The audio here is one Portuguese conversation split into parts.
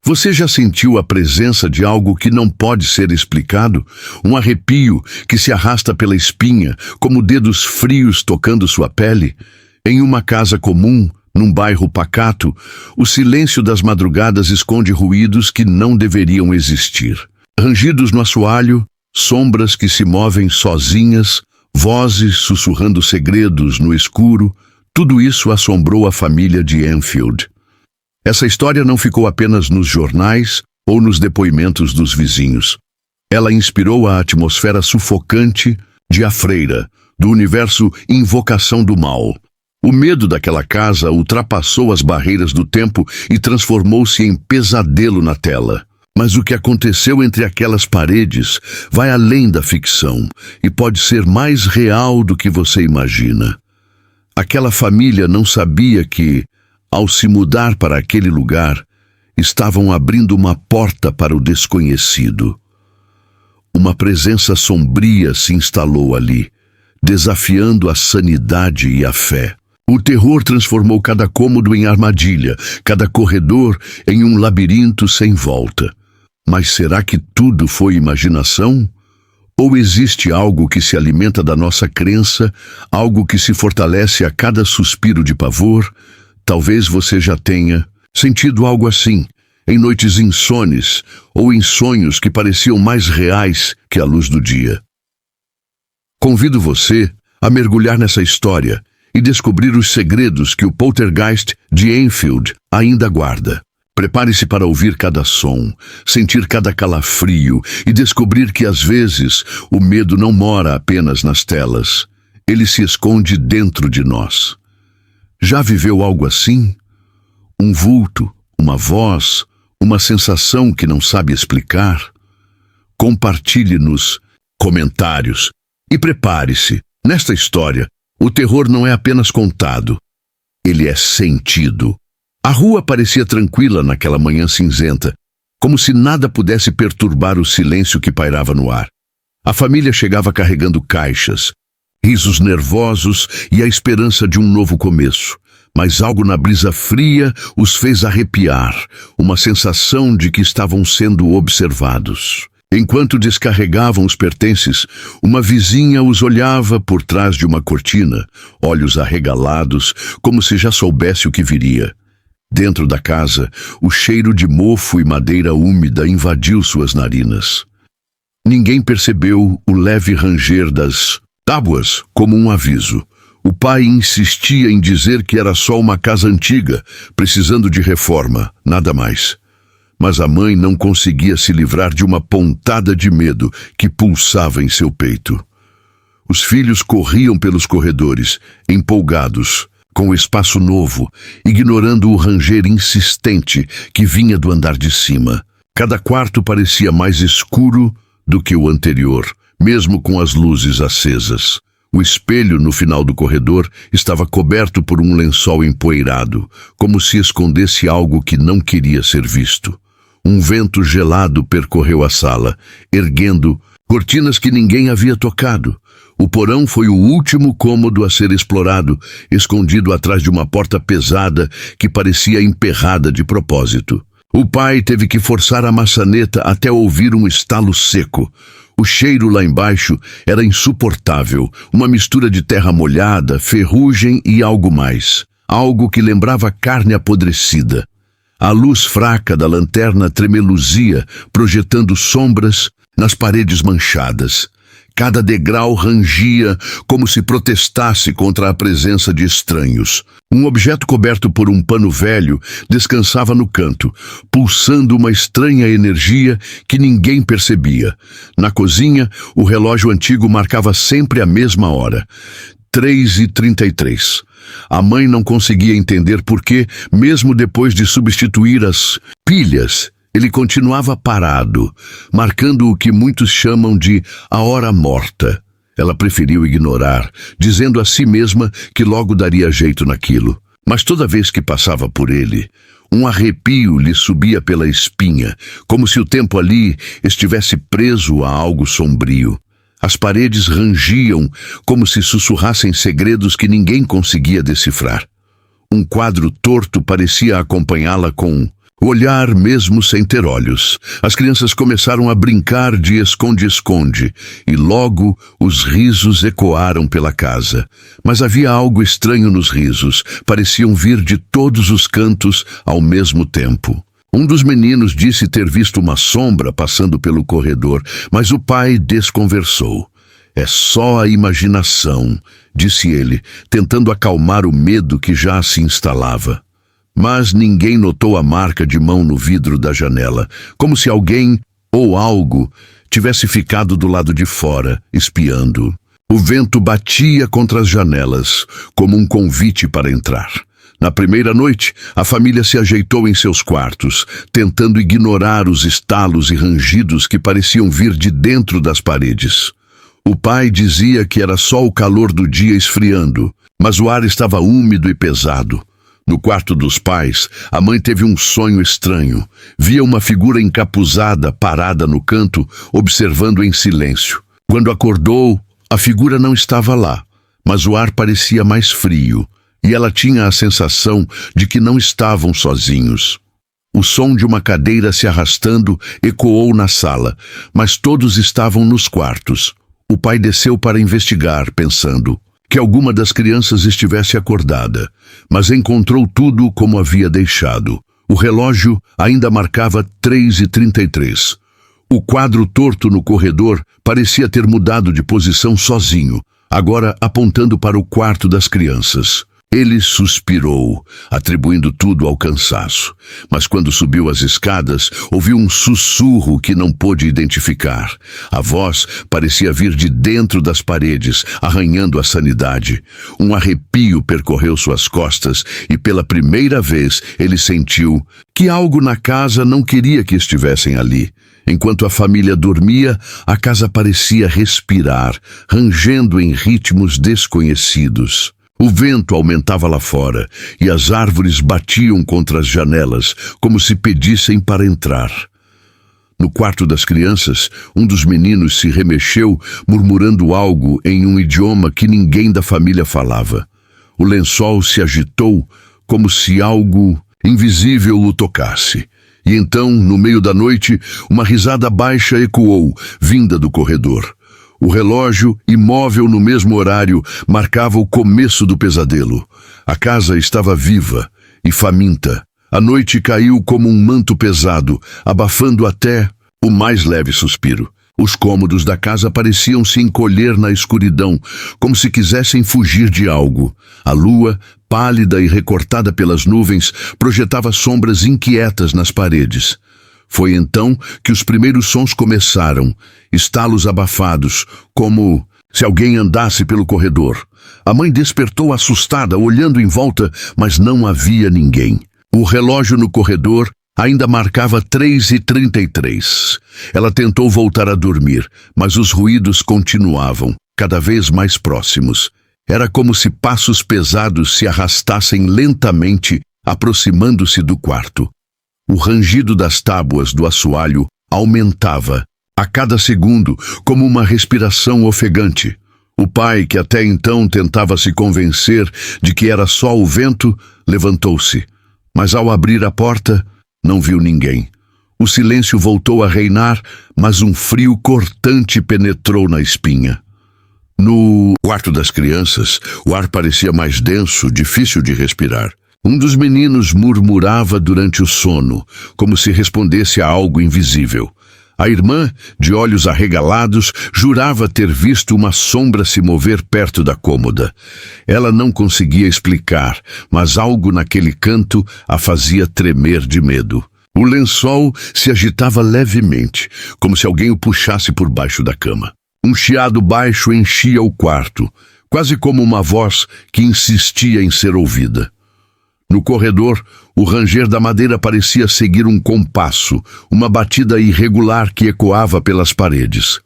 Você já sentiu a presença de algo que não pode ser explicado? Um arrepio que se arrasta pela espinha, como dedos frios tocando sua pele? Em uma casa comum, num bairro pacato, o silêncio das madrugadas esconde ruídos que não deveriam existir. Rangidos no assoalho, sombras que se movem sozinhas, vozes sussurrando segredos no escuro, tudo isso assombrou a família de Enfield. Essa história não ficou apenas nos jornais ou nos depoimentos dos vizinhos. Ela inspirou a atmosfera sufocante de A Freira, do universo Invocação do Mal. O medo daquela casa ultrapassou as barreiras do tempo e transformou-se em pesadelo na tela. Mas o que aconteceu entre aquelas paredes vai além da ficção e pode ser mais real do que você imagina. Aquela família não sabia que, ao se mudar para aquele lugar, estavam abrindo uma porta para o desconhecido. Uma presença sombria se instalou ali, desafiando a sanidade e a fé. O terror transformou cada cômodo em armadilha, cada corredor em um labirinto sem volta. Mas será que tudo foi imaginação? Ou existe algo que se alimenta da nossa crença, algo que se fortalece a cada suspiro de pavor? Talvez você já tenha sentido algo assim, em noites insones ou em sonhos que pareciam mais reais que a luz do dia. Convido você a mergulhar nessa história e descobrir os segredos que o poltergeist de Enfield ainda guarda. Prepare-se para ouvir cada som, sentir cada calafrio e descobrir que às vezes o medo não mora apenas nas telas. Ele se esconde dentro de nós. Já viveu algo assim? Um vulto, uma voz, uma sensação que não sabe explicar? Compartilhe nos comentários e prepare-se. Nesta história, o terror não é apenas contado, ele é sentido. A rua parecia tranquila naquela manhã cinzenta, como se nada pudesse perturbar o silêncio que pairava no ar. A família chegava carregando caixas, risos nervosos e a esperança de um novo começo. Mas algo na brisa fria os fez arrepiar, uma sensação de que estavam sendo observados. Enquanto descarregavam os pertences, uma vizinha os olhava por trás de uma cortina, olhos arregalados, como se já soubesse o que viria. Dentro da casa, o cheiro de mofo e madeira úmida invadiu suas narinas. Ninguém percebeu o leve ranger das tábuas como um aviso. O pai insistia em dizer que era só uma casa antiga, precisando de reforma, nada mais. Mas a mãe não conseguia se livrar de uma pontada de medo que pulsava em seu peito. Os filhos corriam pelos corredores, empolgados, com o espaço novo, ignorando o ranger insistente que vinha do andar de cima. Cada quarto parecia mais escuro do que o anterior, mesmo com as luzes acesas. O espelho no final do corredor estava coberto por um lençol empoeirado, como se escondesse algo que não queria ser visto. Um vento gelado percorreu a sala, erguendo cortinas que ninguém havia tocado. O porão foi o último cômodo a ser explorado, escondido atrás de uma porta pesada que parecia emperrada de propósito. O pai teve que forçar a maçaneta até ouvir um estalo seco. O cheiro lá embaixo era insuportável, uma mistura de terra molhada, ferrugem e algo mais. Algo que lembrava carne apodrecida. A luz fraca da lanterna tremeluzia, projetando sombras nas paredes manchadas. Cada degrau rangia como se protestasse contra a presença de estranhos. Um objeto coberto por um pano velho descansava no canto, pulsando uma estranha energia que ninguém percebia. Na cozinha, o relógio antigo marcava sempre a mesma hora, 3h33. A mãe não conseguia entender por que, mesmo depois de substituir as pilhas, ele continuava parado, marcando o que muitos chamam de a hora morta. Ela preferiu ignorar, dizendo a si mesma que logo daria jeito naquilo. Mas toda vez que passava por ele, um arrepio lhe subia pela espinha, como se o tempo ali estivesse preso a algo sombrio. As paredes rangiam, como se sussurrassem segredos que ninguém conseguia decifrar. Um quadro torto parecia acompanhá-la com Olhar mesmo sem ter olhos. As crianças começaram a brincar de esconde-esconde, e logo os risos ecoaram pela casa. Mas havia algo estranho nos risos, pareciam vir de todos os cantos ao mesmo tempo. Um dos meninos disse ter visto uma sombra passando pelo corredor, mas o pai desconversou. É só a imaginação, disse ele, tentando acalmar o medo que já se instalava. Mas ninguém notou a marca de mão no vidro da janela, como se alguém ou algo tivesse ficado do lado de fora, espiando. O vento batia contra as janelas, como um convite para entrar. Na primeira noite, a família se ajeitou em seus quartos, tentando ignorar os estalos e rangidos que pareciam vir de dentro das paredes. O pai dizia que era só o calor do dia esfriando, mas o ar estava úmido e pesado. No quarto dos pais, a mãe teve um sonho estranho. Via uma figura encapuzada parada no canto, observando em silêncio. Quando acordou, a figura não estava lá, mas o ar parecia mais frio, e ela tinha a sensação de que não estavam sozinhos. O som de uma cadeira se arrastando ecoou na sala, mas todos estavam nos quartos. O pai desceu para investigar, pensando que alguma das crianças estivesse acordada, mas encontrou tudo como havia deixado. O relógio ainda marcava 3h33. O quadro torto no corredor parecia ter mudado de posição sozinho, agora apontando para o quarto das crianças. Ele suspirou, atribuindo tudo ao cansaço, mas quando subiu as escadas, ouviu um sussurro que não pôde identificar. A voz parecia vir de dentro das paredes, arranhando a sanidade. Um arrepio percorreu suas costas e pela primeira vez ele sentiu que algo na casa não queria que estivessem ali. Enquanto a família dormia, a casa parecia respirar, rangendo em ritmos desconhecidos. O vento aumentava lá fora, e as árvores batiam contra as janelas, como se pedissem para entrar. No quarto das crianças, um dos meninos se remexeu, murmurando algo em um idioma que ninguém da família falava. O lençol se agitou, como se algo invisível o tocasse. E então, no meio da noite, uma risada baixa ecoou, vinda do corredor. O relógio, imóvel no mesmo horário, marcava o começo do pesadelo. A casa estava viva e faminta. A noite caiu como um manto pesado, abafando até o mais leve suspiro. Os cômodos da casa pareciam se encolher na escuridão, como se quisessem fugir de algo. A lua, pálida e recortada pelas nuvens, projetava sombras inquietas nas paredes. Foi então que os primeiros sons começaram, estalos abafados, como se alguém andasse pelo corredor. A mãe despertou assustada, olhando em volta, mas não havia ninguém. O relógio no corredor ainda marcava 3h33. Ela tentou voltar a dormir, mas os ruídos continuavam, cada vez mais próximos. Era como se passos pesados se arrastassem lentamente, aproximando-se do quarto. O rangido das tábuas do assoalho aumentava, a cada segundo, como uma respiração ofegante. O pai, que até então tentava se convencer de que era só o vento, levantou-se. Mas ao abrir a porta, não viu ninguém. O silêncio voltou a reinar, mas um frio cortante penetrou na espinha. No quarto das crianças, o ar parecia mais denso, difícil de respirar. Um dos meninos murmurava durante o sono, como se respondesse a algo invisível. A irmã, de olhos arregalados, jurava ter visto uma sombra se mover perto da cômoda. Ela não conseguia explicar, mas algo naquele canto a fazia tremer de medo. O lençol se agitava levemente, como se alguém o puxasse por baixo da cama. Um chiado baixo enchia o quarto, quase como uma voz que insistia em ser ouvida. No corredor, o ranger da madeira parecia seguir um compasso, uma batida irregular que ecoava pelas paredes.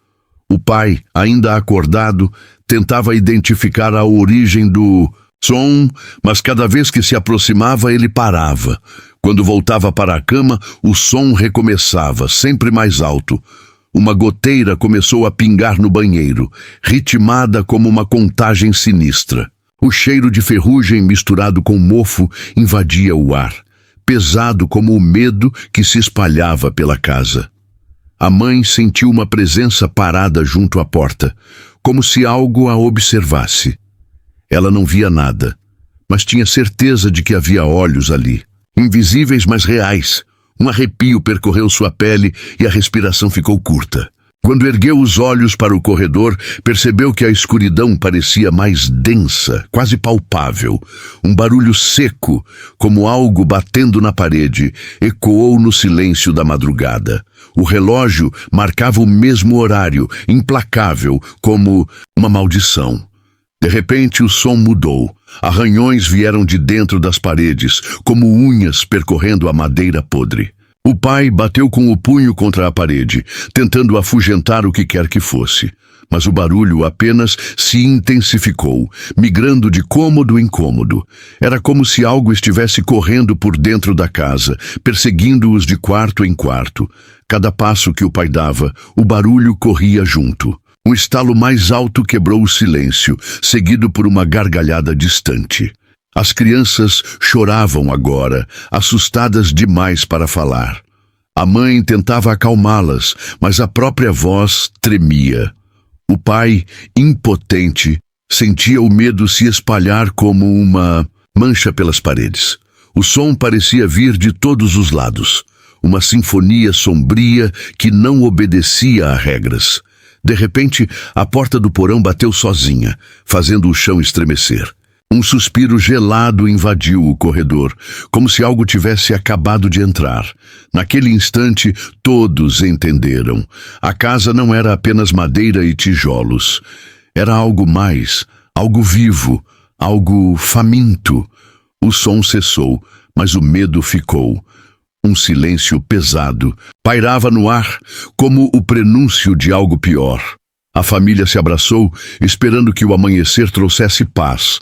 O pai, ainda acordado, tentava identificar a origem do som, mas cada vez que se aproximava ele parava. Quando voltava para a cama, o som recomeçava, sempre mais alto. Uma goteira começou a pingar no banheiro, ritmada como uma contagem sinistra. O cheiro de ferrugem misturado com mofo invadia o ar. pesado como o medo que se espalhava pela casa. A mãe sentiu uma presença parada junto à porta, como se algo a observasse. Ela não via nada, mas tinha certeza de que havia olhos ali, invisíveis mas reais. Um arrepio percorreu sua pele e a respiração ficou curta. Quando ergueu os olhos para o corredor, percebeu que a escuridão parecia mais densa, quase palpável. Um barulho seco, como algo batendo na parede, ecoou no silêncio da madrugada. O relógio marcava o mesmo horário, implacável, como uma maldição. De repente, o som mudou. Arranhões vieram de dentro das paredes, como unhas percorrendo a madeira podre. O pai bateu com o punho contra a parede, tentando afugentar o que quer que fosse. Mas o barulho apenas se intensificou, migrando de cômodo em cômodo. Era como se algo estivesse correndo por dentro da casa, perseguindo-os de quarto em quarto. Cada passo que o pai dava, o barulho corria junto. Um estalo mais alto quebrou o silêncio, seguido por uma gargalhada distante. As crianças choravam agora, assustadas demais para falar. A mãe tentava acalmá-las, mas a própria voz tremia. O pai, impotente, sentia o medo se espalhar como uma mancha pelas paredes. O som parecia vir de todos os lados, uma sinfonia sombria que não obedecia a regras. De repente, a porta do porão bateu sozinha, fazendo o chão estremecer. Um suspiro gelado invadiu o corredor, como se algo tivesse acabado de entrar. Naquele instante, todos entenderam. A casa não era apenas madeira e tijolos. Era algo mais, algo vivo, algo faminto. O som cessou, mas o medo ficou. Um silêncio pesado pairava no ar, como o prenúncio de algo pior. A família se abraçou, esperando que o amanhecer trouxesse paz.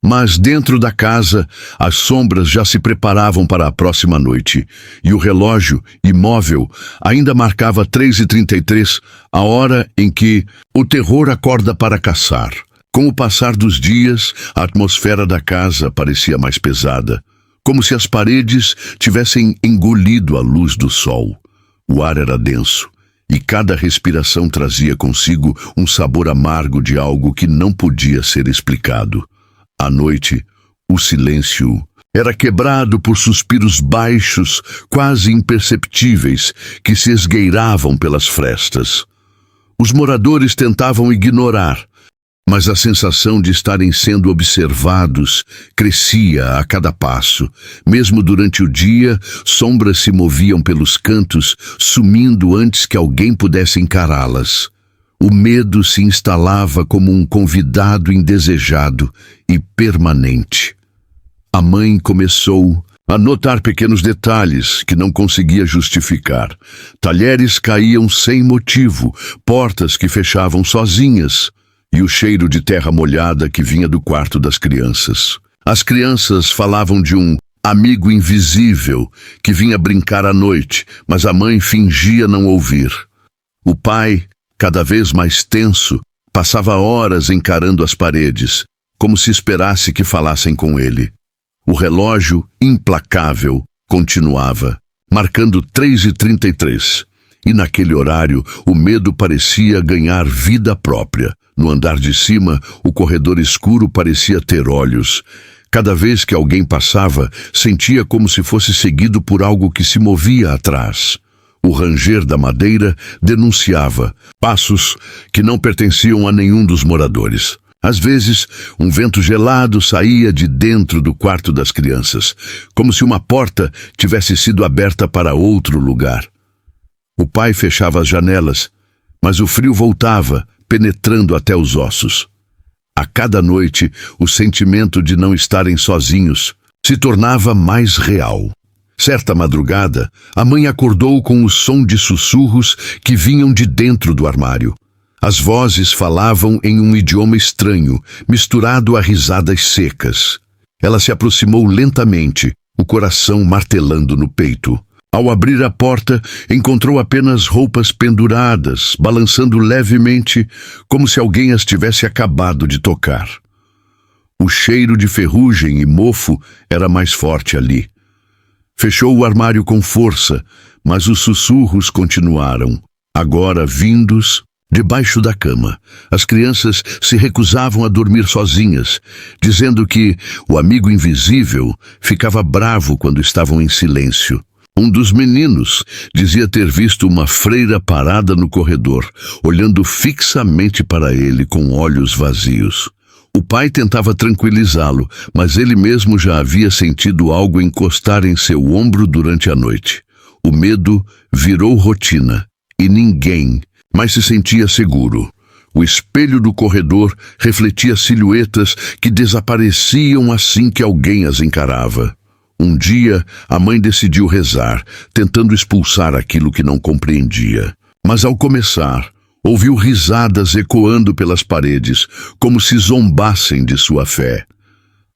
Mas dentro da casa, as sombras já se preparavam para a próxima noite, e o relógio, imóvel, ainda marcava 3h33, a hora em que o terror acorda para caçar. Com o passar dos dias, a atmosfera da casa parecia mais pesada, como se as paredes tivessem engolido a luz do sol. O ar era denso, e cada respiração trazia consigo um sabor amargo de algo que não podia ser explicado. À noite, o silêncio era quebrado por suspiros baixos, quase imperceptíveis, que se esgueiravam pelas frestas. Os moradores tentavam ignorar, mas a sensação de estarem sendo observados crescia a cada passo. Mesmo durante o dia, sombras se moviam pelos cantos, sumindo antes que alguém pudesse encará-las. O medo se instalava como um convidado indesejado e permanente. A mãe começou a notar pequenos detalhes que não conseguia justificar. Talheres caíam sem motivo, portas que fechavam sozinhas, e o cheiro de terra molhada que vinha do quarto das crianças. As crianças falavam de um amigo invisível que vinha brincar à noite, mas a mãe fingia não ouvir. O pai, cada vez mais tenso, passava horas encarando as paredes, como se esperasse que falassem com ele. O relógio, implacável, continuava, marcando 3h33. E naquele horário, o medo parecia ganhar vida própria. No andar de cima, o corredor escuro parecia ter olhos. Cada vez que alguém passava, sentia como se fosse seguido por algo que se movia atrás. O ranger da madeira denunciava passos que não pertenciam a nenhum dos moradores. Às vezes, um vento gelado saía de dentro do quarto das crianças, como se uma porta tivesse sido aberta para outro lugar. O pai fechava as janelas, mas o frio voltava, penetrando até os ossos. A cada noite, o sentimento de não estarem sozinhos se tornava mais real. Certa madrugada, a mãe acordou com o som de sussurros que vinham de dentro do armário. As vozes falavam em um idioma estranho, misturado a risadas secas. Ela se aproximou lentamente, o coração martelando no peito. Ao abrir a porta, encontrou apenas roupas penduradas, balançando levemente, como se alguém as tivesse acabado de tocar. O cheiro de ferrugem e mofo era mais forte ali. Fechou o armário com força, mas os sussurros continuaram, agora vindos debaixo da cama. As crianças se recusavam a dormir sozinhas, dizendo que o amigo invisível ficava bravo quando estavam em silêncio. Um dos meninos dizia ter visto uma freira parada no corredor, olhando fixamente para ele com olhos vazios. O pai tentava tranquilizá-lo, mas ele mesmo já havia sentido algo encostar em seu ombro durante a noite. O medo virou rotina, e ninguém mais se sentia seguro. O espelho do corredor refletia silhuetas que desapareciam assim que alguém as encarava. Um dia, a mãe decidiu rezar, tentando expulsar aquilo que não compreendia. Mas ao começar, ouviu risadas ecoando pelas paredes, como se zombassem de sua fé.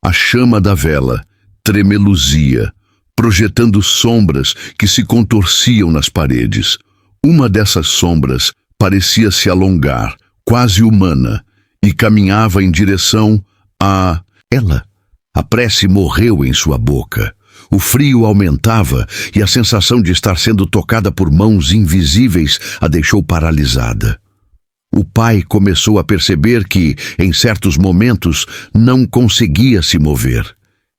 A chama da vela tremeluzia, projetando sombras que se contorciam nas paredes. Uma dessas sombras parecia se alongar, quase humana, e caminhava em direção a ela. A prece morreu em sua boca. O frio aumentava e a sensação de estar sendo tocada por mãos invisíveis a deixou paralisada. O pai começou a perceber que, em certos momentos, não conseguia se mover.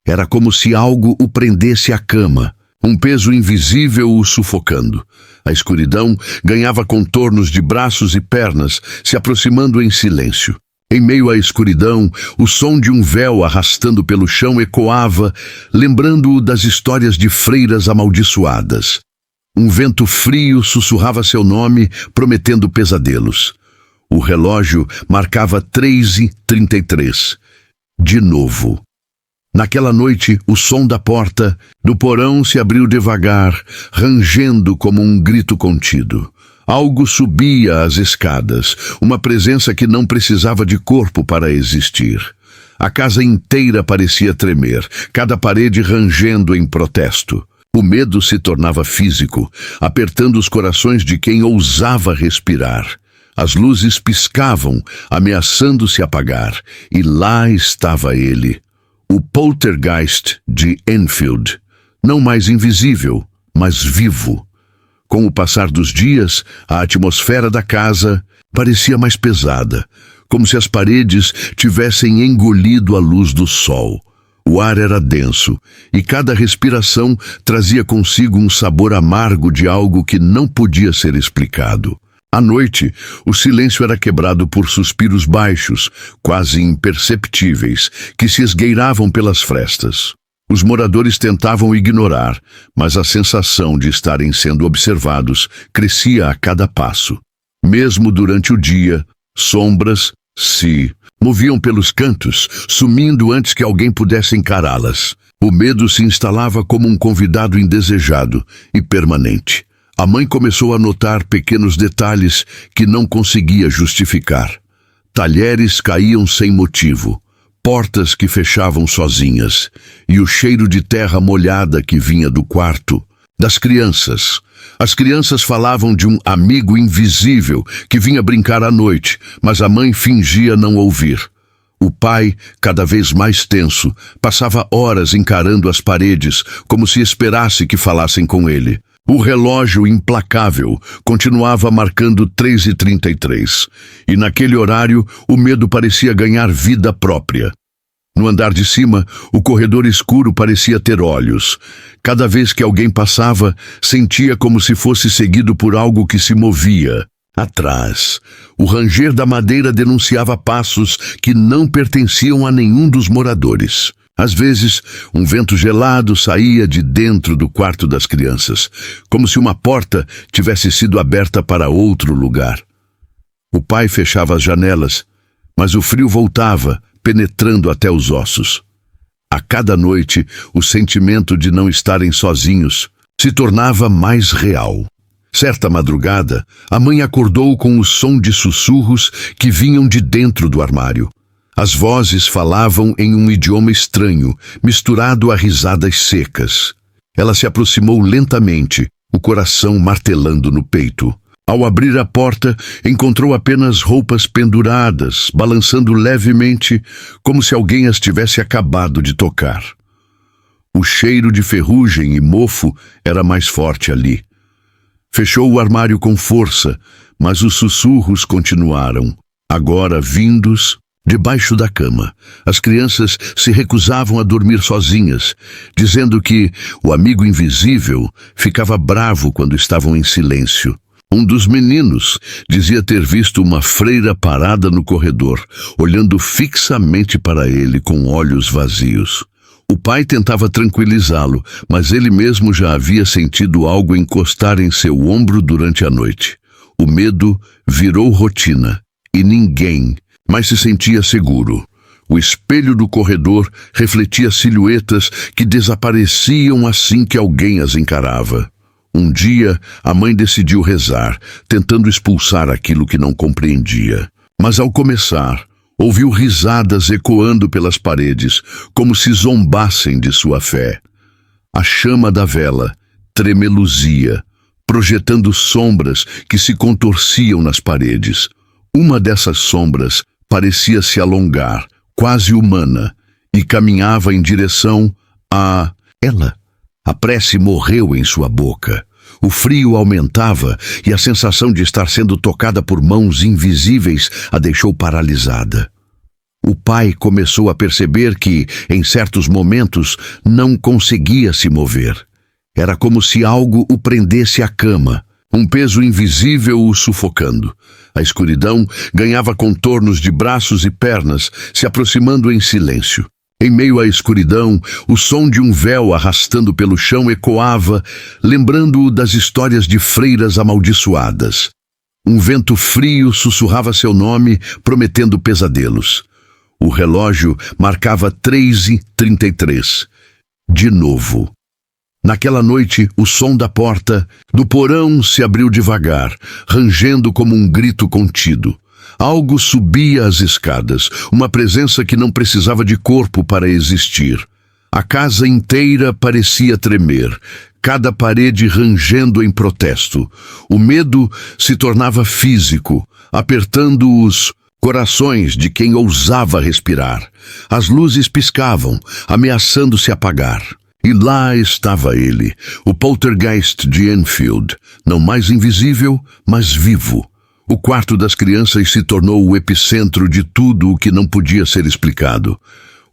Era como se algo o prendesse à cama, um peso invisível o sufocando. A escuridão ganhava contornos de braços e pernas, se aproximando em silêncio. Em meio à escuridão, o som de um véu arrastando pelo chão ecoava, lembrando-o das histórias de freiras amaldiçoadas. Um vento frio sussurrava seu nome, prometendo pesadelos. O relógio marcava 3h33. De novo. Naquela noite, o som da porta do porão se abriu devagar, rangendo como um grito contido. Algo subia as escadas, uma presença que não precisava de corpo para existir. A casa inteira parecia tremer, cada parede rangendo em protesto. O medo se tornava físico, apertando os corações de quem ousava respirar. As luzes piscavam, ameaçando se apagar, e lá estava ele. O poltergeist de Enfield, não mais invisível, mas vivo. Com o passar dos dias, a atmosfera da casa parecia mais pesada, como se as paredes tivessem engolido a luz do sol. O ar era denso, e cada respiração trazia consigo um sabor amargo de algo que não podia ser explicado. À noite, o silêncio era quebrado por suspiros baixos, quase imperceptíveis, que se esgueiravam pelas frestas. Os moradores tentavam ignorar, mas a sensação de estarem sendo observados crescia a cada passo. Mesmo durante o dia, sombras se moviam pelos cantos, sumindo antes que alguém pudesse encará-las. O medo se instalava como um convidado indesejado e permanente. A mãe começou a notar pequenos detalhes que não conseguia justificar. Talheres caíam sem motivo, portas que fechavam sozinhas, e o cheiro de terra molhada que vinha do quarto. Das crianças. As crianças falavam de um amigo invisível que vinha brincar à noite, mas a mãe fingia não ouvir. O pai, cada vez mais tenso, passava horas encarando as paredes, como se esperasse que falassem com ele. O relógio implacável continuava marcando 3h33, e naquele horário o medo parecia ganhar vida própria. No andar de cima, o corredor escuro parecia ter olhos. Cada vez que alguém passava, sentia como se fosse seguido por algo que se movia. Atrás, o ranger da madeira denunciava passos que não pertenciam a nenhum dos moradores. Às vezes, um vento gelado saía de dentro do quarto das crianças, como se uma porta tivesse sido aberta para outro lugar. O pai fechava as janelas, mas o frio voltava, penetrando até os ossos. A cada noite, o sentimento de não estarem sozinhos se tornava mais real. Certa madrugada, a mãe acordou com o som de sussurros que vinham de dentro do armário. As vozes falavam em um idioma estranho, misturado a risadas secas. Ela se aproximou lentamente, o coração martelando no peito. Ao abrir a porta, encontrou apenas roupas penduradas, balançando levemente, como se alguém as tivesse acabado de tocar. O cheiro de ferrugem e mofo era mais forte ali. Fechou o armário com força, mas os sussurros continuaram, agora vindos debaixo da cama. As crianças se recusavam a dormir sozinhas, dizendo que o amigo invisível ficava bravo quando estavam em silêncio. Um dos meninos dizia ter visto uma freira parada no corredor, olhando fixamente para ele com olhos vazios. O pai tentava tranquilizá-lo, mas ele mesmo já havia sentido algo encostar em seu ombro durante a noite. O medo virou rotina, e ninguém mais se sentia seguro. O espelho do corredor refletia silhuetas que desapareciam assim que alguém as encarava. Um dia, a mãe decidiu rezar, tentando expulsar aquilo que não compreendia. Mas ao começar, ouviu risadas ecoando pelas paredes, como se zombassem de sua fé. A chama da vela tremeluzia, projetando sombras que se contorciam nas paredes. Uma dessas sombras parecia se alongar, quase humana, e caminhava em direção a ela. A prece morreu em sua boca. O frio aumentava e a sensação de estar sendo tocada por mãos invisíveis a deixou paralisada. O pai começou a perceber que, em certos momentos, não conseguia se mover. Era como se algo o prendesse à cama, um peso invisível o sufocando. A escuridão ganhava contornos de braços e pernas, se aproximando em silêncio. Em meio à escuridão, o som de um véu arrastando pelo chão ecoava, lembrando-o das histórias de freiras amaldiçoadas. Um vento frio sussurrava seu nome, prometendo pesadelos. O relógio marcava 3h33. De novo. Naquela noite, o som da porta do porão se abriu devagar, rangendo como um grito contido. Algo subia as escadas, uma presença que não precisava de corpo para existir. A casa inteira parecia tremer, cada parede rangendo em protesto. O medo se tornava físico, apertando os corações de quem ousava respirar. As luzes piscavam, ameaçando se apagar. E lá estava ele, o poltergeist de Enfield, não mais invisível, mas vivo. O quarto das crianças se tornou o epicentro de tudo o que não podia ser explicado.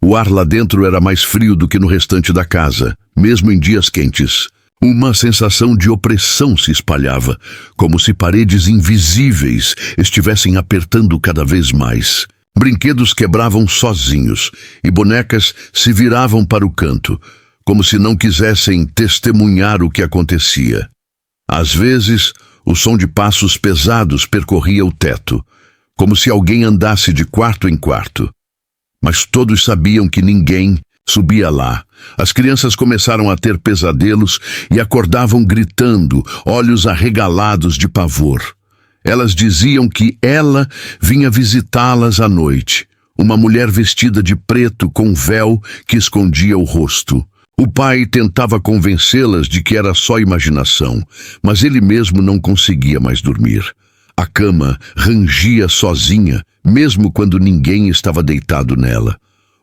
O ar lá dentro era mais frio do que no restante da casa, mesmo em dias quentes. Uma sensação de opressão se espalhava, como se paredes invisíveis estivessem apertando cada vez mais. Brinquedos quebravam sozinhos e bonecas se viravam para o canto, como se não quisessem testemunhar o que acontecia. Às vezes, o som de passos pesados percorria o teto, como se alguém andasse de quarto em quarto. Mas todos sabiam que ninguém subia lá. As crianças começaram a ter pesadelos e acordavam gritando, olhos arregalados de pavor. Elas diziam que ela vinha visitá-las à noite, uma mulher vestida de preto com um véu que escondia o rosto. O pai tentava convencê-las de que era só imaginação, mas ele mesmo não conseguia mais dormir. A cama rangia sozinha, mesmo quando ninguém estava deitado nela.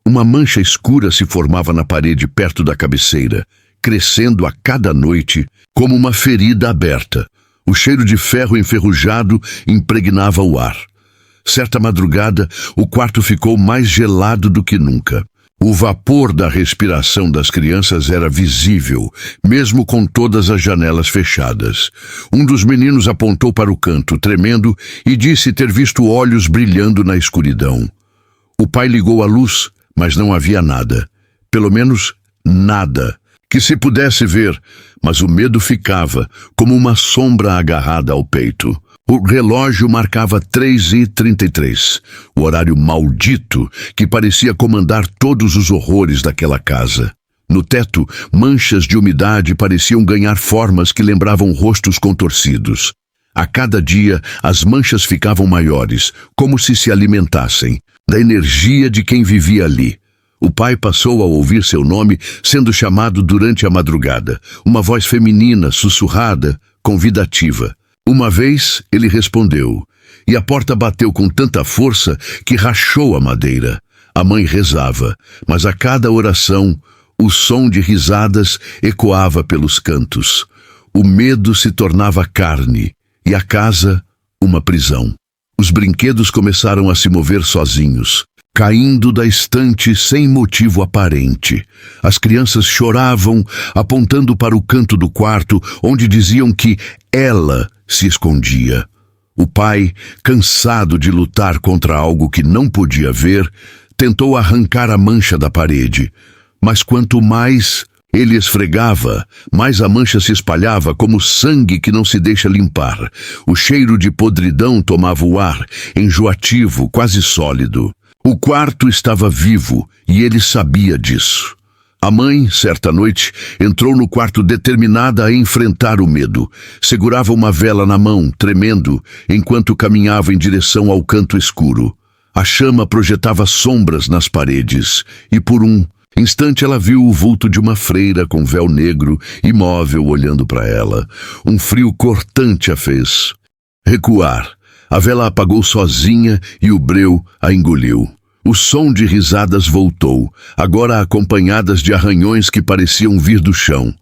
Uma mancha escura se formava na parede perto da cabeceira, crescendo a cada noite como uma ferida aberta. O cheiro de ferro enferrujado impregnava o ar. Certa madrugada, o quarto ficou mais gelado do que nunca. O vapor da respiração das crianças era visível, mesmo com todas as janelas fechadas. Um dos meninos apontou para o canto, tremendo, e disse ter visto olhos brilhando na escuridão. O pai ligou a luz, mas não havia nada. Pelo menos, nada que se pudesse ver, mas o medo ficava, como uma sombra agarrada ao peito. O relógio marcava 3h33, o horário maldito que parecia comandar todos os horrores daquela casa. No teto, manchas de umidade pareciam ganhar formas que lembravam rostos contorcidos. A cada dia, as manchas ficavam maiores, como se alimentassem da energia de quem vivia ali. O pai passou a ouvir seu nome sendo chamado durante a madrugada, uma voz feminina, sussurrada, convidativa. Uma vez, ele respondeu, e a porta bateu com tanta força que rachou a madeira. A mãe rezava, mas a cada oração, O som de risadas ecoava pelos cantos. O medo se tornava carne e a casa uma prisão. Os brinquedos começaram a se mover sozinhos, caindo da estante sem motivo aparente. As crianças choravam, apontando para o canto do quarto, onde diziam que ela se escondia. O pai, cansado de lutar contra algo que não podia ver, tentou arrancar a mancha da parede. Mas quanto mais ele esfregava, mais a mancha se espalhava como sangue que não se deixa limpar. O cheiro de podridão tomava o ar, enjoativo, quase sólido. O quarto estava vivo e ele sabia disso. A mãe, certa noite, entrou no quarto determinada a enfrentar o medo. Segurava uma vela na mão, tremendo, enquanto caminhava em direção ao canto escuro. A chama projetava sombras nas paredes e, por um instante, ela viu o vulto de uma freira com véu negro, imóvel, olhando para ela. Um frio cortante a fez recuar. A vela apagou sozinha e o breu a engoliu. O som de risadas voltou, agora acompanhadas de arranhões que pareciam vir do chão.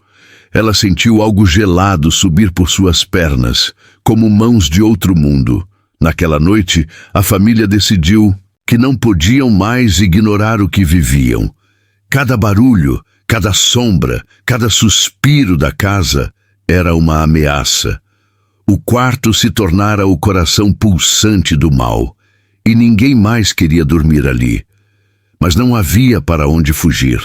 Ela sentiu algo gelado subir por suas pernas, como mãos de outro mundo. Naquela noite, a família decidiu que não podiam mais ignorar o que viviam. Cada barulho, cada sombra, cada suspiro da casa era uma ameaça. O quarto se tornara o coração pulsante do mal, e ninguém mais queria dormir ali. Mas não havia para onde fugir.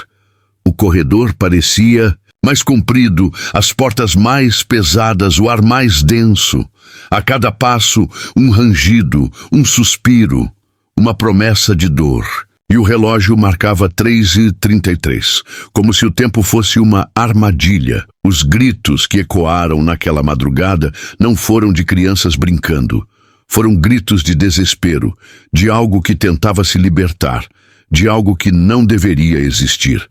O corredor parecia mais comprido, as portas mais pesadas, o ar mais denso. A cada passo, um rangido, um suspiro, uma promessa de dor. E o relógio marcava 3h33, como se o tempo fosse uma armadilha. Os gritos que ecoaram naquela madrugada não foram de crianças brincando. Foram gritos de desespero, de algo que tentava se libertar, de algo que não deveria existir.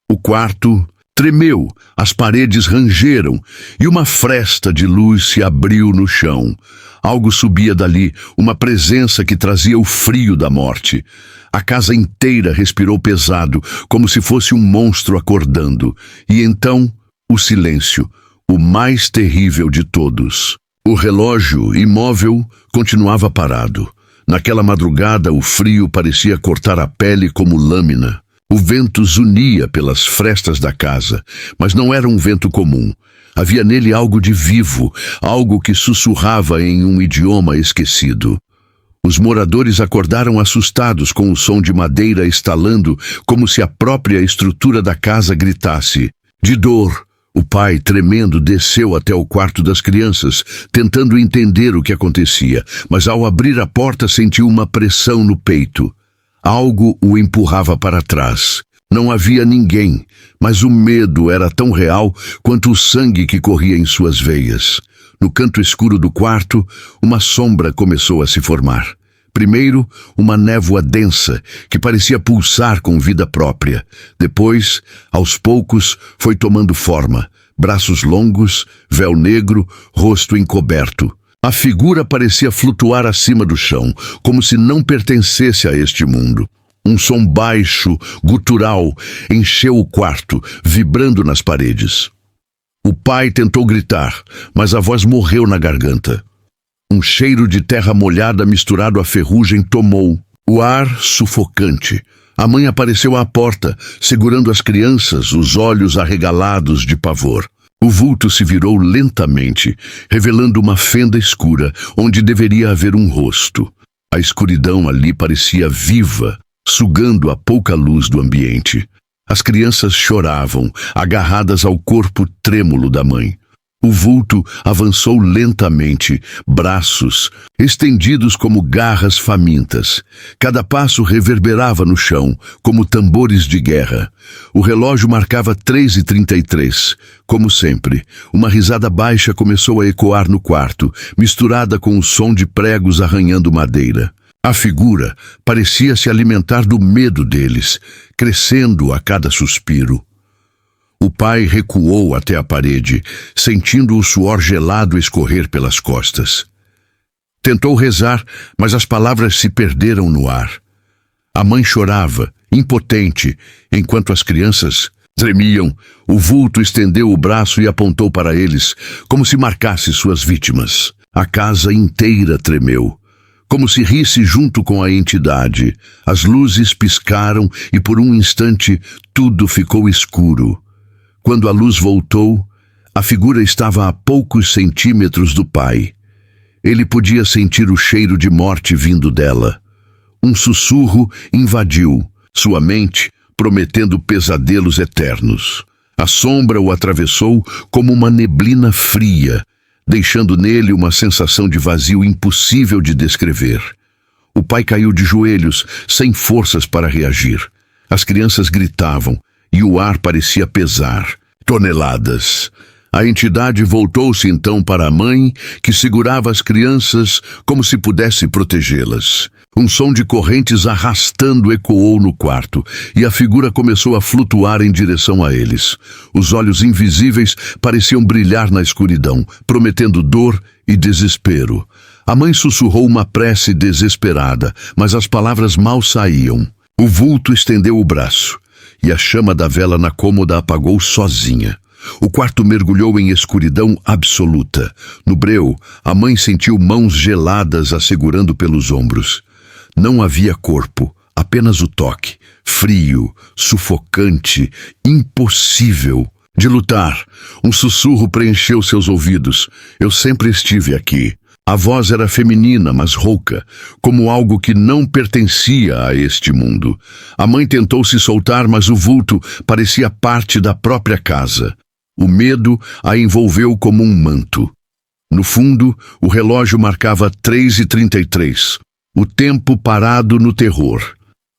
O quarto tremeu, as paredes rangeram e uma fresta de luz se abriu no chão. Algo subia dali, uma presença que trazia o frio da morte. A casa inteira respirou pesado, como se fosse um monstro acordando. E então, o silêncio, o mais terrível de todos. O relógio, imóvel, continuava parado. Naquela madrugada, o frio parecia cortar a pele como lâmina. O vento zunia pelas frestas da casa, mas não era um vento comum. Havia nele algo de vivo, algo que sussurrava em um idioma esquecido. Os moradores acordaram assustados com o som de madeira estalando, como se a própria estrutura da casa gritasse. De dor, o pai, tremendo, desceu até o quarto das crianças, tentando entender o que acontecia, mas ao abrir a porta sentiu uma pressão no peito. Algo o empurrava para trás. Não havia ninguém, mas o medo era tão real quanto o sangue que corria em suas veias. No canto escuro do quarto, uma sombra começou a se formar. Primeiro, uma névoa densa, que parecia pulsar com vida própria. Depois, aos poucos, foi tomando forma. Braços longos, véu negro, rosto encoberto. A figura parecia flutuar acima do chão, como se não pertencesse a este mundo. Um som baixo, gutural, encheu o quarto, vibrando nas paredes. O pai tentou gritar, mas a voz morreu na garganta. Um cheiro de terra molhada misturado a ferrugem tomou o ar sufocante. A mãe apareceu à porta, segurando as crianças, os olhos arregalados de pavor. O vulto se virou lentamente, revelando uma fenda escura, onde deveria haver um rosto. A escuridão ali parecia viva, sugando a pouca luz do ambiente. As crianças choravam, agarradas ao corpo trêmulo da mãe. O vulto avançou lentamente, braços estendidos como garras famintas. Cada passo reverberava no chão, como tambores de guerra. O relógio marcava 3h33. Como sempre, uma risada baixa começou a ecoar no quarto, misturada com o som de pregos arranhando madeira. A figura parecia se alimentar do medo deles, crescendo a cada suspiro. O pai recuou até a parede, sentindo o suor gelado escorrer pelas costas. Tentou rezar, mas as palavras se perderam no ar. A mãe chorava, impotente, enquanto as crianças Tremiam. O vulto estendeu o braço e apontou para eles, como se marcasse suas vítimas. A casa inteira tremeu, como se risse junto com a entidade. As luzes piscaram e por um instante tudo ficou escuro. Quando a luz voltou, a figura estava a poucos centímetros do pai. Ele podia sentir o cheiro de morte vindo dela. Um sussurro invadiu sua mente, prometendo pesadelos eternos. A sombra o atravessou como uma neblina fria, deixando nele uma sensação de vazio impossível de descrever. O pai caiu de joelhos, sem forças para reagir. As crianças gritavam e o ar parecia pesar. Toneladas. A entidade voltou-se então para a mãe, que segurava as crianças como se pudesse protegê-las. Um som de correntes arrastando ecoou no quarto, e a figura começou a flutuar em direção a eles. Os olhos invisíveis pareciam brilhar na escuridão, prometendo dor e desespero. A mãe sussurrou uma prece desesperada, mas as palavras mal saíam. O vulto estendeu o braço, e a chama da vela na cômoda apagou sozinha. O quarto mergulhou em escuridão absoluta. No breu, a mãe sentiu mãos geladas a segurando pelos ombros. Não havia corpo, apenas o toque, frio, sufocante, impossível de lutar. Um sussurro preencheu seus ouvidos. Eu sempre estive aqui. A voz era feminina, mas rouca, como algo que não pertencia a este mundo. A mãe tentou se soltar, mas o vulto parecia parte da própria casa. O medo a envolveu como um manto. No fundo, o relógio marcava 3h33, o tempo parado no terror.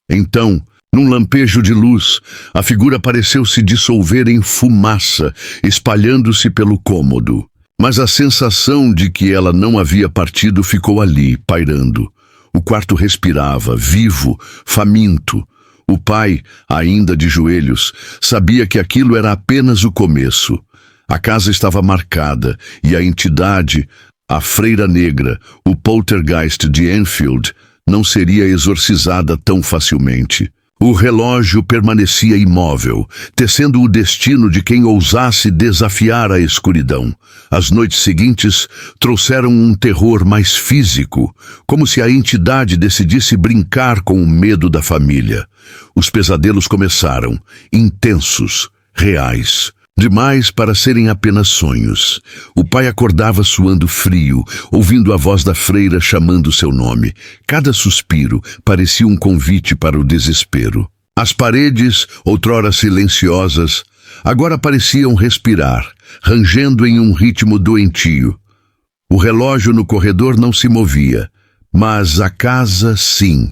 Então, num lampejo de luz, a figura pareceu se dissolver em fumaça, espalhando-se pelo cômodo. Mas a sensação de que ela não havia partido ficou ali, pairando. O quarto respirava, vivo, faminto. O pai, ainda de joelhos, sabia que aquilo era apenas o começo. A casa estava marcada e a entidade, a freira negra, o poltergeist de Enfield, não seria exorcizada tão facilmente. O relógio permanecia imóvel, tecendo o destino de quem ousasse desafiar a escuridão. As noites seguintes trouxeram um terror mais físico, como se a entidade decidisse brincar com o medo da família. Os pesadelos começaram, intensos, reais. Demais para serem apenas sonhos. O pai acordava suando frio, ouvindo a voz da freira chamando seu nome. Cada suspiro parecia um convite para o desespero. As paredes, outrora silenciosas, agora pareciam respirar, rangendo em um ritmo doentio. O relógio no corredor não se movia, mas a casa sim.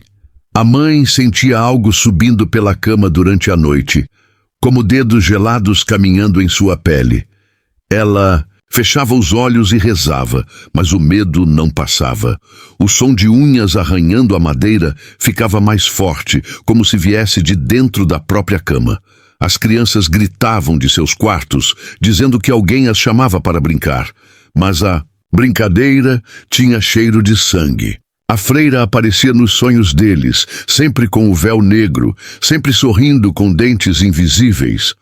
A mãe sentia algo subindo pela cama durante a noite, como dedos gelados caminhando em sua pele. Ela fechava os olhos e rezava, mas o medo não passava. O som de unhas arranhando a madeira ficava mais forte, como se viesse de dentro da própria cama. As crianças gritavam de seus quartos, dizendo que alguém as chamava para brincar, mas a brincadeira tinha cheiro de sangue. A freira aparecia nos sonhos deles, sempre com o véu negro, sempre sorrindo com dentes invisíveis.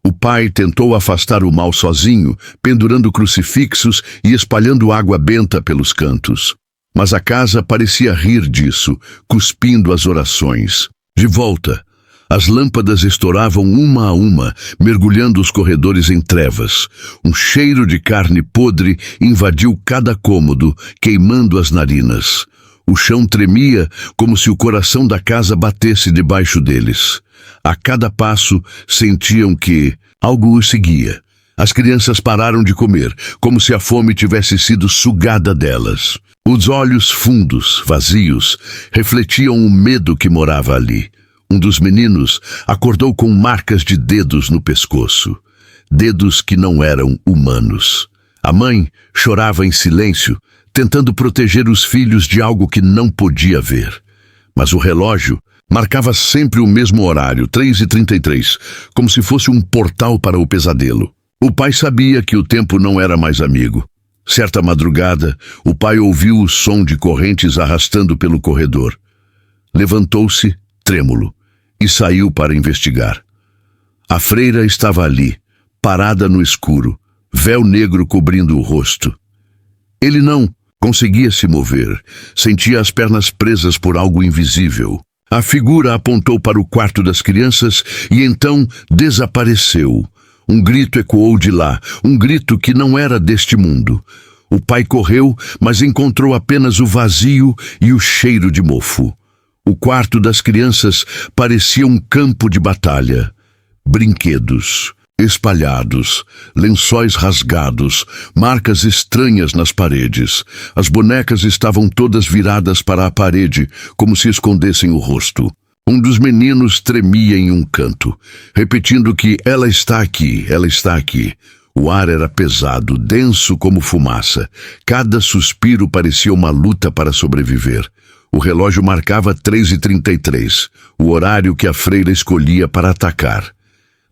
O pai tentou afastar o mal sozinho, pendurando crucifixos e espalhando água benta pelos cantos. Mas a casa parecia rir disso, cuspindo as orações. De volta, as lâmpadas estouravam uma a uma, mergulhando os corredores em trevas. Um cheiro de carne podre invadiu cada cômodo, queimando as narinas. O chão tremia como se o coração da casa batesse debaixo deles. A cada passo sentiam que algo os seguia. As crianças pararam de comer, como se a fome tivesse sido sugada delas. Os olhos fundos, vazios, refletiam o medo que morava ali. Um dos meninos acordou com marcas de dedos no pescoço. Dedos que não eram humanos. A mãe chorava em silêncio, tentando proteger os filhos de algo que não podia ver. Mas o relógio marcava sempre o mesmo horário, 3h33, como se fosse um portal para o pesadelo. O pai sabia que o tempo não era mais amigo. Certa madrugada, o pai ouviu o som de correntes arrastando pelo corredor. Levantou-se, trêmulo, e saiu para investigar. A freira estava ali, parada no escuro, véu negro cobrindo o rosto. Ele não conseguia se mover, sentia as pernas presas por algo invisível. A figura apontou para o quarto das crianças e então desapareceu. Um grito ecoou de lá, um grito que não era deste mundo. O pai correu, mas encontrou apenas o vazio e o cheiro de mofo. O quarto das crianças parecia um campo de batalha. Brinquedos espalhados, lençóis rasgados, marcas estranhas nas paredes. As bonecas estavam todas viradas para a parede, como se escondessem o rosto. Um dos meninos tremia em um canto, repetindo que ela está aqui, ela está aqui. O ar era pesado, denso como fumaça. Cada suspiro parecia uma luta para sobreviver. O relógio marcava 3h33, o horário que a freira escolhia para atacar.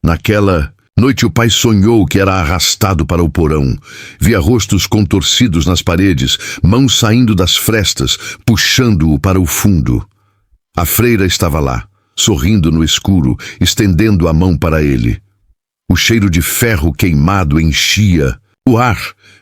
Naquela noite o pai sonhou que era arrastado para o porão. Via rostos contorcidos nas paredes, mãos saindo das frestas, puxando-o para o fundo. A freira estava lá, sorrindo no escuro, estendendo a mão para ele. O cheiro de ferro queimado enchia o ar,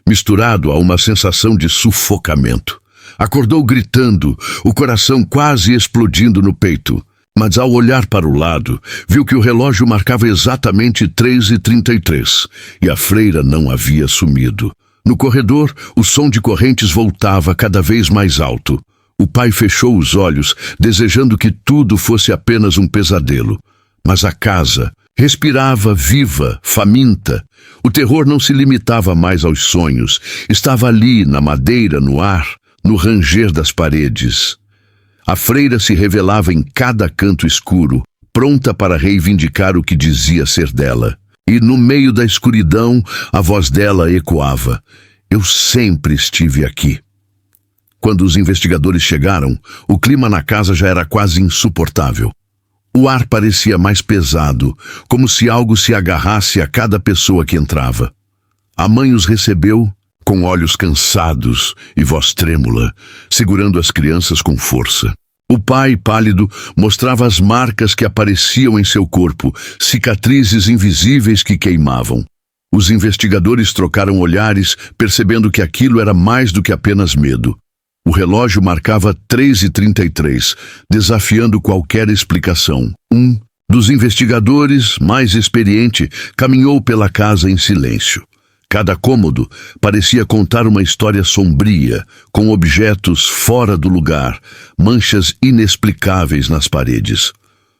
misturado a uma sensação de sufocamento. Acordou gritando, o coração quase explodindo no peito. Mas ao olhar para o lado, viu que o relógio marcava exatamente 3h33 e a freira não havia sumido. No corredor, o som de correntes voltava cada vez mais alto. O pai fechou os olhos, desejando que tudo fosse apenas um pesadelo. Mas a casa respirava viva, faminta. O terror não se limitava mais aos sonhos. Estava ali, na madeira, no ar, no ranger das paredes. A freira se revelava em cada canto escuro, pronta para reivindicar o que dizia ser dela. E no meio da escuridão, a voz dela ecoava: "Eu sempre estive aqui." Quando os investigadores chegaram, o clima na casa já era quase insuportável. O ar parecia mais pesado, como se algo se agarrasse a cada pessoa que entrava. A mãe os recebeu com olhos cansados e voz trêmula, segurando as crianças com força. O pai, pálido, mostrava as marcas que apareciam em seu corpo, cicatrizes invisíveis que queimavam. Os investigadores trocaram olhares, percebendo que aquilo era mais do que apenas medo. O relógio marcava 3h33, desafiando qualquer explicação. Um dos investigadores, mais experiente, caminhou pela casa em silêncio. Cada cômodo parecia contar uma história sombria, com objetos fora do lugar, manchas inexplicáveis nas paredes.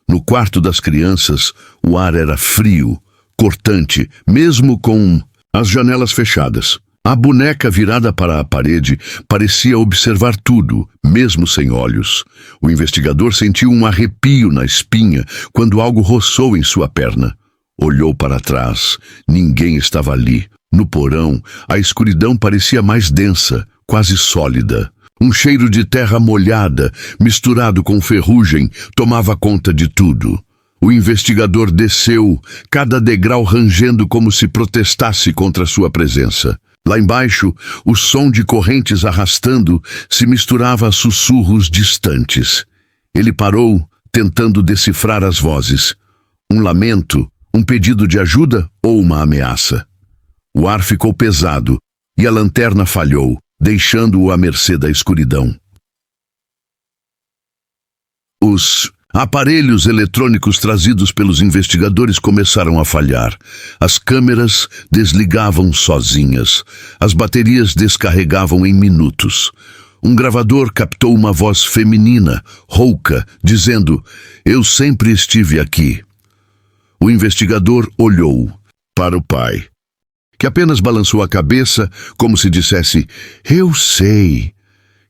No quarto das crianças, o ar era frio, cortante, mesmo com as janelas fechadas. A boneca virada para a parede parecia observar tudo, mesmo sem olhos. O investigador sentiu um arrepio na espinha quando algo roçou em sua perna. Olhou para trás. Ninguém estava ali. No porão, a escuridão parecia mais densa, quase sólida. Um cheiro de terra molhada, misturado com ferrugem, tomava conta de tudo. O investigador desceu, cada degrau rangendo como se protestasse contra sua presença. Lá embaixo, o som de correntes arrastando se misturava a sussurros distantes. Ele parou, tentando decifrar as vozes. Um lamento, um pedido de ajuda ou uma ameaça? O ar ficou pesado e a lanterna falhou, deixando-o à mercê da escuridão. Os aparelhos eletrônicos trazidos pelos investigadores começaram a falhar. As câmeras desligavam sozinhas. As baterias descarregavam em minutos. Um gravador captou uma voz feminina, rouca, dizendo: "Eu sempre estive aqui." O investigador olhou para o pai, que apenas balançou a cabeça como se dissesse: "Eu sei."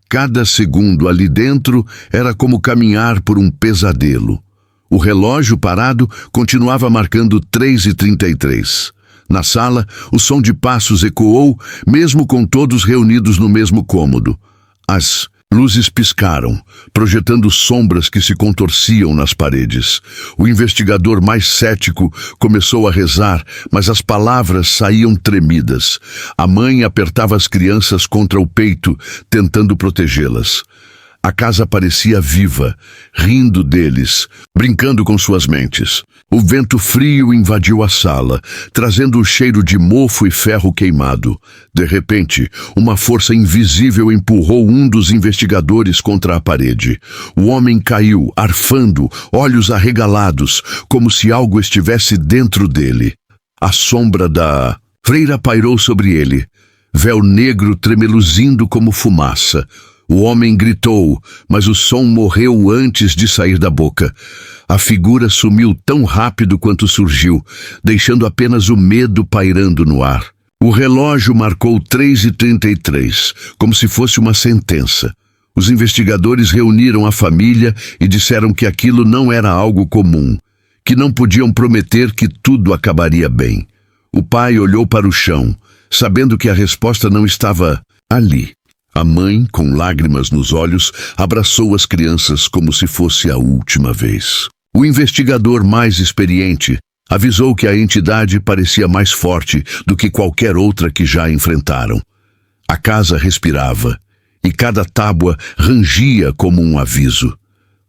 Cada segundo ali dentro era como caminhar por um pesadelo. O relógio parado continuava marcando 3h33. Na sala, o som de passos ecoou, mesmo com todos reunidos no mesmo cômodo. As luzes piscaram, projetando sombras que se contorciam nas paredes. O investigador mais cético começou a rezar, mas as palavras saíam tremidas. A mãe apertava as crianças contra o peito, tentando protegê-las. A casa parecia viva, rindo deles, brincando com suas mentes. O vento frio invadiu a sala, trazendo o cheiro de mofo e ferro queimado. De repente, uma força invisível empurrou um dos investigadores contra a parede. O homem caiu, arfando, olhos arregalados, como se algo estivesse dentro dele. A sombra da freira pairou sobre ele, véu negro tremeluzindo como fumaça. O homem gritou, mas o som morreu antes de sair da boca. A figura sumiu tão rápido quanto surgiu, deixando apenas o medo pairando no ar. O relógio marcou 3h33, como se fosse uma sentença. Os investigadores reuniram a família e disseram que aquilo não era algo comum, que não podiam prometer que tudo acabaria bem. O pai olhou para o chão, sabendo que a resposta não estava ali. A mãe, com lágrimas nos olhos, abraçou as crianças como se fosse a última vez. O investigador mais experiente avisou que a entidade parecia mais forte do que qualquer outra que já enfrentaram. A casa respirava, e cada tábua rangia como um aviso.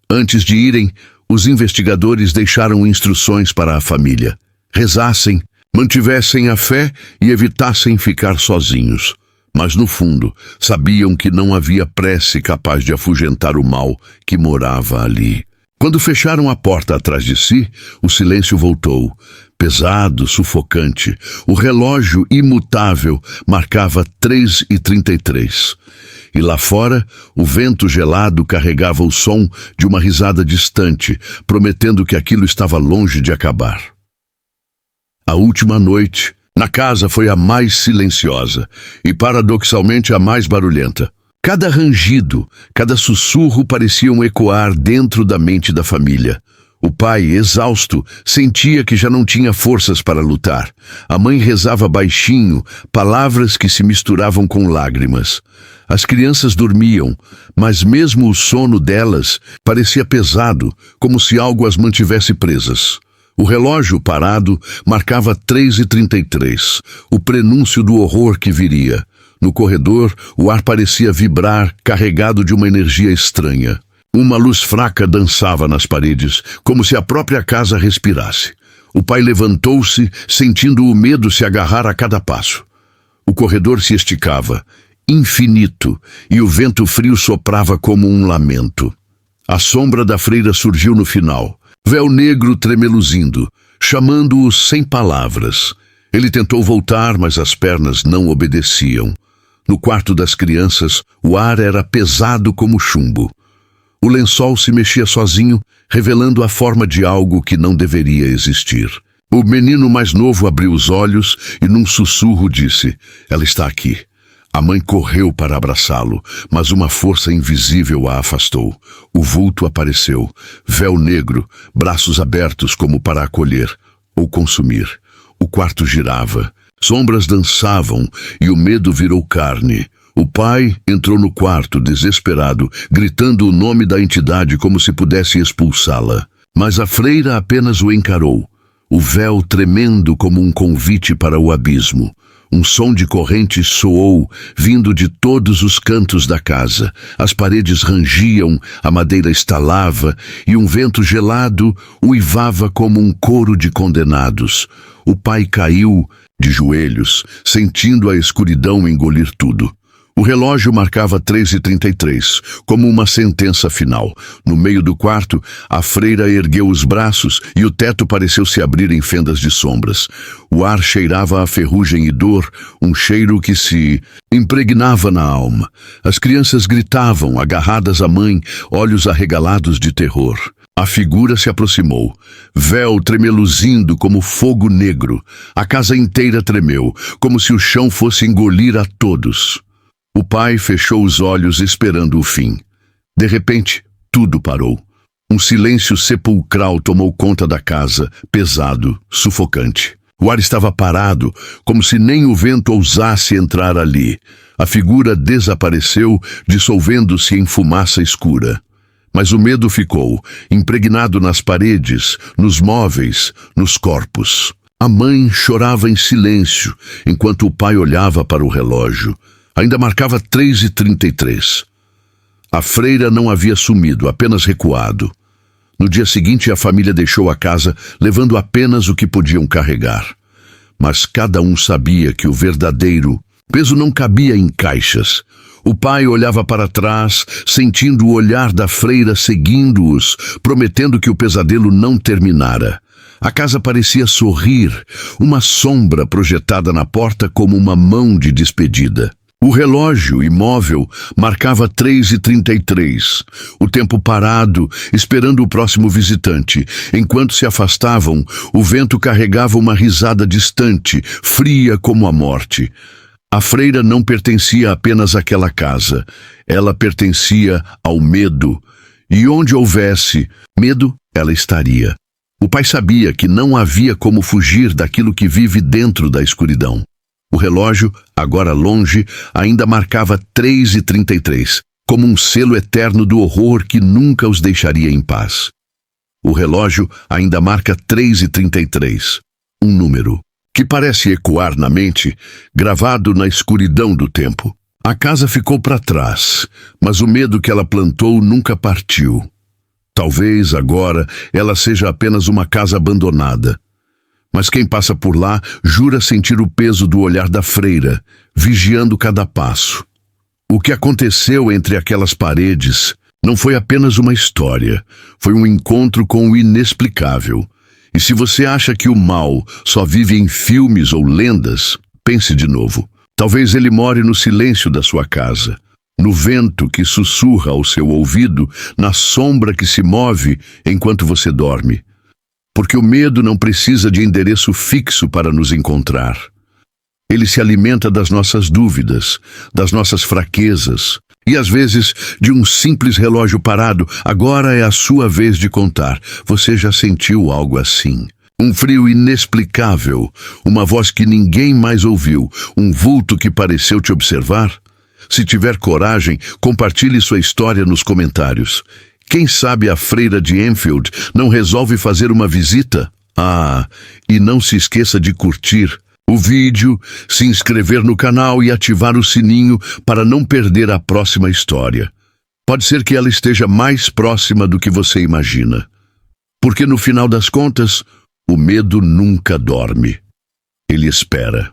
Antes de irem, os investigadores deixaram instruções para a família. Rezassem, mantivessem a fé e evitassem ficar sozinhos. Mas no fundo, sabiam que não havia prece capaz de afugentar o mal que morava ali. Quando fecharam a porta atrás de si, o silêncio voltou, pesado, sufocante. O relógio imutável marcava 3h33. E lá fora, o vento gelado carregava o som de uma risada distante, prometendo que aquilo estava longe de acabar. A última noite na casa foi a mais silenciosa e, paradoxalmente, a mais barulhenta. Cada rangido, cada sussurro pareciam ecoar dentro da mente da família. O pai, exausto, sentia que já não tinha forças para lutar. A mãe rezava baixinho, palavras que se misturavam com lágrimas. As crianças dormiam, mas mesmo o sono delas parecia pesado, como se algo as mantivesse presas. O relógio parado marcava 3h33, o prenúncio do horror que viria. No corredor, o ar parecia vibrar, carregado de uma energia estranha. Uma luz fraca dançava nas paredes, como se a própria casa respirasse. O pai levantou-se, sentindo o medo se agarrar a cada passo. O corredor se esticava, infinito, e o vento frio soprava como um lamento. A sombra da freira surgiu no final, véu negro tremeluzindo, chamando-o sem palavras. Ele tentou voltar, mas as pernas não obedeciam. No quarto das crianças, o ar era pesado como chumbo. O lençol se mexia sozinho, revelando a forma de algo que não deveria existir. O menino mais novo abriu os olhos e num sussurro disse: "Ela está aqui." A mãe correu para abraçá-lo, mas uma força invisível a afastou. O vulto apareceu, véu negro, braços abertos como para acolher ou consumir. O quarto girava, sombras dançavam e o medo virou carne. O pai entrou no quarto, desesperado, gritando o nome da entidade como se pudesse expulsá-la. Mas a freira apenas o encarou, o véu tremendo como um convite para o abismo. Um som de correntes soou, vindo de todos os cantos da casa. As paredes rangiam, a madeira estalava, e um vento gelado uivava como um coro de condenados. O pai caiu de joelhos, sentindo a escuridão engolir tudo. O relógio marcava 3h33, como uma sentença final. No meio do quarto, a freira ergueu os braços e o teto pareceu se abrir em fendas de sombras. O ar cheirava a ferrugem e dor, um cheiro que se impregnava na alma. As crianças gritavam, agarradas à mãe, olhos arregalados de terror. A figura se aproximou, véu tremeluzindo como fogo negro. A casa inteira tremeu, como se o chão fosse engolir a todos. O pai fechou os olhos esperando o fim. De repente, tudo parou. Um silêncio sepulcral tomou conta da casa, pesado, sufocante. O ar estava parado, como se nem o vento ousasse entrar ali. A figura desapareceu, dissolvendo-se em fumaça escura. Mas o medo ficou, impregnado nas paredes, nos móveis, nos corpos. A mãe chorava em silêncio, enquanto o pai olhava para o relógio. Ainda marcava 3h33. A freira não havia sumido, apenas recuado. No dia seguinte, a família deixou a casa, levando apenas o que podiam carregar. Mas cada um sabia que o verdadeiro peso não cabia em caixas. O pai olhava para trás, sentindo o olhar da freira seguindo-os, prometendo que o pesadelo não terminara. A casa parecia sorrir, uma sombra projetada na porta como uma mão de despedida. O relógio imóvel marcava 3h33, o tempo parado, esperando o próximo visitante. Enquanto se afastavam, o vento carregava uma risada distante, fria como a morte. A freira não pertencia apenas àquela casa, ela pertencia ao medo. E onde houvesse medo, ela estaria. O pai sabia que não havia como fugir daquilo que vive dentro da escuridão. O relógio, agora longe, ainda marcava 3h33, como um selo eterno do horror que nunca os deixaria em paz. O relógio ainda marca 3h33, um número que parece ecoar na mente, gravado na escuridão do tempo. A casa ficou para trás, mas o medo que ela plantou nunca partiu. Talvez agora ela seja apenas uma casa abandonada. Mas quem passa por lá jura sentir o peso do olhar da freira, vigiando cada passo. O que aconteceu entre aquelas paredes não foi apenas uma história, foi um encontro com o inexplicável. E se você acha que o mal só vive em filmes ou lendas, pense de novo. Talvez ele more no silêncio da sua casa, no vento que sussurra ao seu ouvido, na sombra que se move enquanto você dorme. Porque o medo não precisa de endereço fixo para nos encontrar. Ele se alimenta das nossas dúvidas, das nossas fraquezas e, às vezes, de um simples relógio parado. Agora é a sua vez de contar. Você já sentiu algo assim? Um frio inexplicável, uma voz que ninguém mais ouviu, um vulto que pareceu te observar? Se tiver coragem, compartilhe sua história nos comentários. Quem sabe a freira de Enfield não resolve fazer uma visita? E não se esqueça de curtir o vídeo, se inscrever no canal e ativar o sininho para não perder a próxima história. Pode ser que ela esteja mais próxima do que você imagina. Porque no final das contas, o medo nunca dorme. Ele espera.